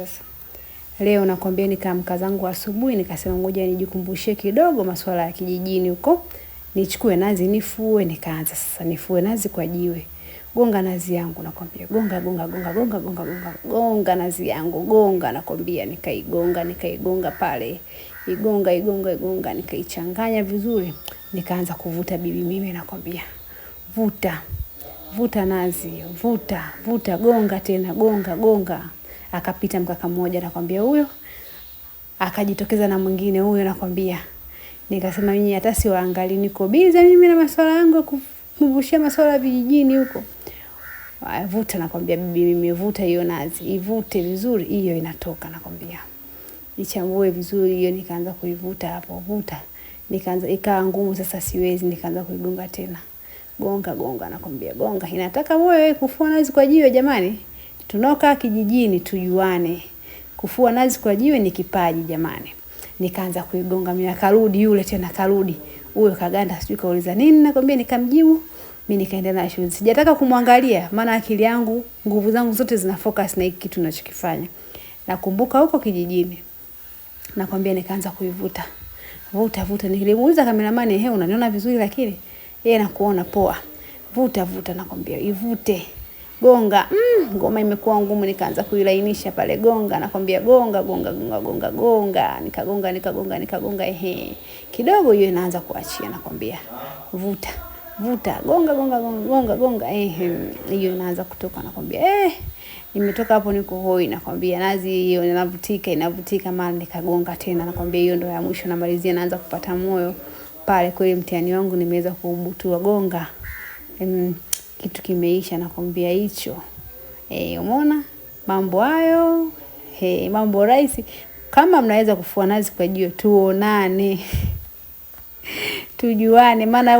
Sasa leo nakwambia nikaamka zangu asubuhi nikasema ngoja nijikumbushie kidogo masuala ya kijijini huko. Nichukue nazi nifue, nikaanza sasa nifue nazi kwa jiwe. Gonga nazi yangu nakwambia. Gonga nazi yangu, gonga nakwambia nikaigonga pale. Igonga nikaichanganya vizuri. Nikaanza kuvuta bibi mimi nakwambia. Vuta nazi, vuta gonga tena, gonga. Akapita mkaka mmoja nakwambia huyo, akajitokeza na mwingine huyo nakwambia. Nikasema mimi hata siwaangali, niko bize mimi na masuala yangu kuvushia masuala ya vijijini huko. Vuta nakwambia bibi mimi, vuta hiyo nazi, ivute vizuri hiyo inatoka nakwambia. Ichambue vizuri hiyo, nikaanza kuivuta hapo, vuta. Nikaanza ikawa ngumu sasa siwezi, nikaanza kuigonga tena. Gonga nakwambia, gonga. Inataka wewe kufua nazi kwa jiwe jamani. Tunaokaa kijijini tujuane. Kufua nazi kwa jiwe ni kipaji jamani. Nikaanza kuigonga mimi, akarudi yule tena karudi. Huyo kaganda sijui kauliza nini nakwambia, nikamjibu. Mimi nikaendelea na shughuli. Sijataka kumwangalia maana akili yangu, nguvu zangu zote zina focus na hiki kitu ninachokifanya. Nakumbuka huko kijijini. Nakwambia nikaanza kuivuta. Vuta. Nilimuuliza kameramani, unaniona vizuri lakini yeye anakuona poa. Vuta nakwambia, ivute. Gonga, ngoma imekuwa ngumu, nikaanza kuilainisha pale. Gonga nakwambia, gonga. Nikagonga kidogo hiyo inaanza kuachia nakwambia. Vuta. Gonga. Hiyo inaanza kutoka nakwambia. Nimetoka hapo niko hoi nakwambia. Nazi hiyo inavutika mara nikagonga tena nakwambia. Hiyo ndio ya mwisho namalizia, naanza kupata moyo pale. Kweli mtihani wangu nimeweza kuubutua. Gonga. Kitu kimeisha nakwambia hicho. Umeona mambo hayo, mambo rahisi. Kama mnaweza kufua nazi kwa jiwe tuonane. Tujuane maana